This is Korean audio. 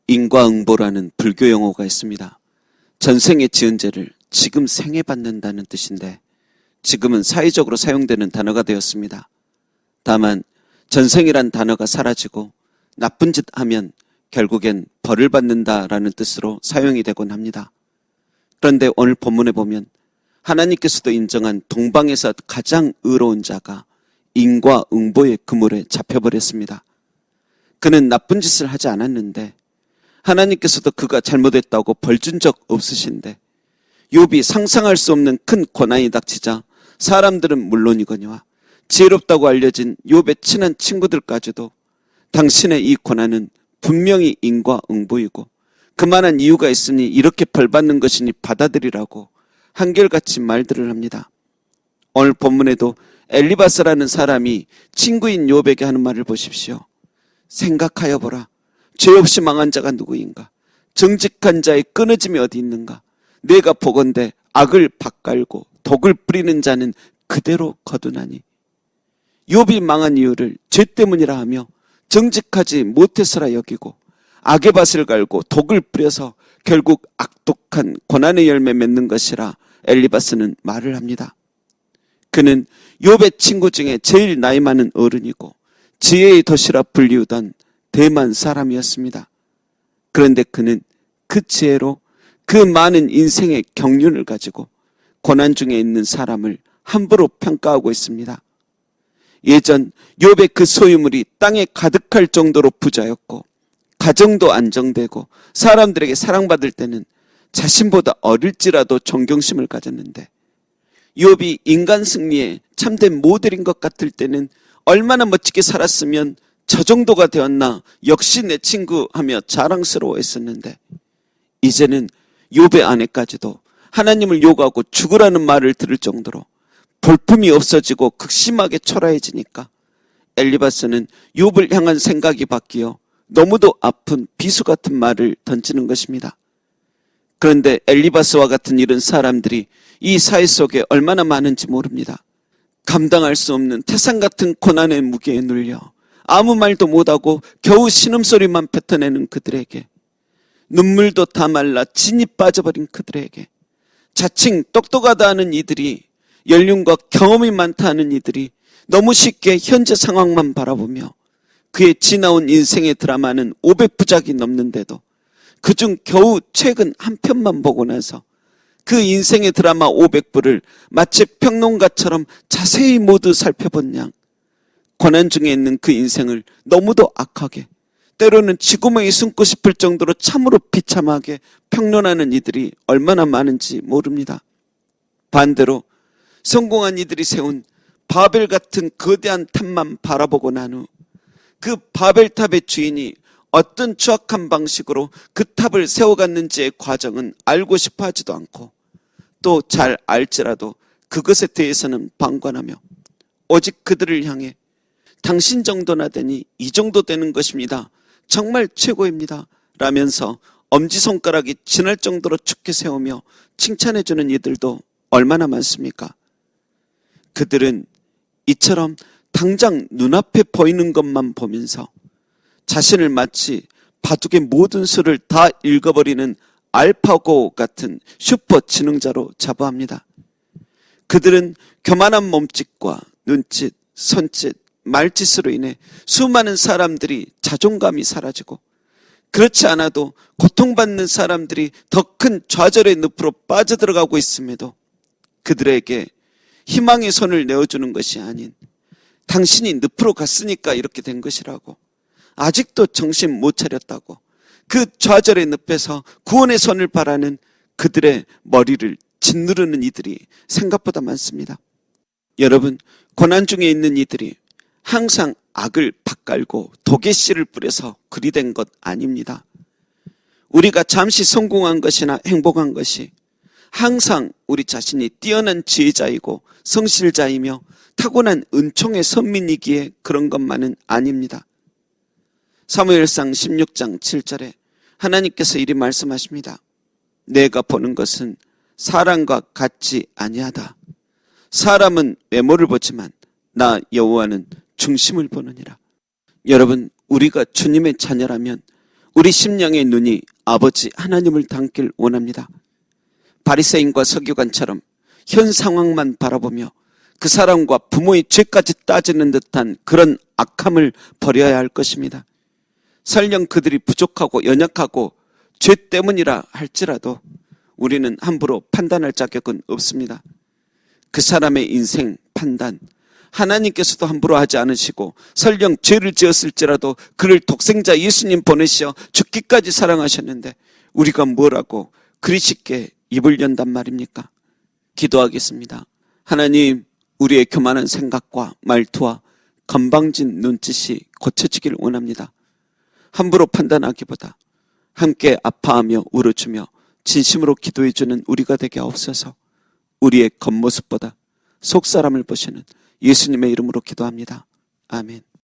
인과응보라는 불교 용어가 있습니다. 전생에 지은 죄를 지금 생에 받는다는 뜻인데 지금은 사회적으로 사용되는 단어가 되었습니다. 다만 전생이란 단어가 사라지고 나쁜 짓 하면 결국엔 벌을 받는다라는 뜻으로 사용이 되곤 합니다. 그런데 오늘 본문에 보면 하나님께서도 인정한 동방에서 가장 의로운 자가 인과응보의 그물에 잡혀버렸습니다. 그는 나쁜 짓을 하지 않았는데 하나님께서도 그가 잘못했다고 벌 준 적 없으신데 욥이 상상할 수 없는 큰 고난이 닥치자 사람들은 물론이거니와 지혜롭다고 알려진 욥의 친한 친구들까지도 당신의 이 고난은 분명히 인과응보이고 그만한 이유가 있으니 이렇게 벌받는 것이니 받아들이라고 한결같이 말들을 합니다. 오늘 본문에도 엘리바스라는 사람이 친구인 욥에게 하는 말을 보십시오. 생각하여 보라. 죄 없이 망한 자가 누구인가? 정직한 자의 끊어짐이 어디 있는가? 내가 보건대 악을 밭갈고 독을 뿌리는 자는 그대로 거두나니. 욥이 망한 이유를 죄 때문이라 하며 정직하지 못해서라 여기고 악의 밭을 갈고 독을 뿌려서 결국 악독한 고난의 열매 맺는 것이라 엘리바스는 말을 합니다. 그는 욥의 친구 중에 제일 나이 많은 어른이고 지혜의 도시라 불리우던 대만 사람이었습니다. 그런데 그는 그 지혜로 그 많은 인생의 경륜을 가지고 고난 중에 있는 사람을 함부로 평가하고 있습니다. 예전 욥의 그 소유물이 땅에 가득할 정도로 부자였고 가정도 안정되고 사람들에게 사랑받을 때는 자신보다 어릴지라도 존경심을 가졌는데 욥이 인간 승리에 참된 모델인 것 같을 때는 얼마나 멋지게 살았으면 저 정도가 되었나 역시 내 친구 하며 자랑스러워했었는데 이제는 욥의 아내까지도 하나님을 욕하고 죽으라는 말을 들을 정도로 볼품이 없어지고 극심하게 초라해지니까 엘리바스는 욥을 향한 생각이 바뀌어 너무도 아픈 비수 같은 말을 던지는 것입니다. 그런데 엘리바스와 같은 이런 사람들이 이 사회 속에 얼마나 많은지 모릅니다. 감당할 수 없는 태산 같은 고난의 무게에 눌려 아무 말도 못하고 겨우 신음소리만 뱉어내는 그들에게, 눈물도 다 말라 진이 빠져버린 그들에게, 자칭 똑똑하다 하는 이들이, 연륜과 경험이 많다 하는 이들이 너무 쉽게 현재 상황만 바라보며 그의 지나온 인생의 드라마는 500부작이 넘는데도 그중 겨우 최근 한 편만 보고 나서 그 인생의 드라마 500부를 마치 평론가처럼 자세히 모두 살펴본 양 고난 중에 있는 그 인생을 너무도 악하게, 때로는 쥐구멍이 숨고 싶을 정도로 참으로 비참하게 평론하는 이들이 얼마나 많은지 모릅니다. 반대로 성공한 이들이 세운 바벨 같은 거대한 탑만 바라보고 난 후 그 바벨탑의 주인이 어떤 추악한 방식으로 그 탑을 세워갔는지의 과정은 알고 싶어 하지도 않고 또 잘 알지라도 그것에 대해서는 방관하며 오직 그들을 향해 당신 정도나 되니 이 정도 되는 것입니다. 정말 최고입니다. 라면서 엄지손가락이 지날 정도로 축게 세우며 칭찬해주는 이들도 얼마나 많습니까? 그들은 이처럼 당장 눈앞에 보이는 것만 보면서 자신을 마치 바둑의 모든 수를 다 읽어버리는 알파고 같은 슈퍼 지능자로 자부합니다. 그들은 교만한 몸짓과 눈짓, 손짓, 말짓으로 인해 수많은 사람들이 자존감이 사라지고 그렇지 않아도 고통받는 사람들이 더 큰 좌절의 늪으로 빠져들어가고 있음에도 그들에게 희망의 손을 내어주는 것이 아닌 당신이 늪으로 갔으니까 이렇게 된 것이라고, 아직도 정신 못 차렸다고 그 좌절의 늪에서 구원의 손을 바라는 그들의 머리를 짓누르는 이들이 생각보다 많습니다. 여러분, 고난 중에 있는 이들이 항상 악을 밭갈고 독의 씨를 뿌려서 그리 된 것 아닙니다. 우리가 잠시 성공한 것이나 행복한 것이 항상 우리 자신이 뛰어난 지혜자이고 성실자이며 타고난 은총의 선민이기에 그런 것만은 아닙니다. 사무엘상 16장 7절에 하나님께서 이리 말씀하십니다. 내가 보는 것은 사람과 같지 아니하다. 사람은 외모를 보지만 나 여호와는 중심을 보느니라. 여러분, 우리가 주님의 자녀라면 우리 심령의 눈이 아버지 하나님을 담길 원합니다. 바리새인과 서기관처럼 현 상황만 바라보며 그 사람과 부모의 죄까지 따지는 듯한 그런 악함을 버려야 할 것입니다. 설령 그들이 부족하고 연약하고 죄 때문이라 할지라도 우리는 함부로 판단할 자격은 없습니다. 그 사람의 인생 판단, 하나님께서도 함부로 하지 않으시고 설령 죄를 지었을지라도 그를 독생자 예수님 보내시어 죽기까지 사랑하셨는데 우리가 뭐라고 그리 쉽게 입을 연단 말입니까? 기도하겠습니다. 하나님, 우리의 교만한 생각과 말투와 건방진 눈짓이 고쳐지길 원합니다. 함부로 판단하기보다 함께 아파하며 울어주며 진심으로 기도해주는 우리가 되게 하옵소서. 우리의 겉모습보다 속사람을 보시는 예수님의 이름으로 기도합니다. 아멘.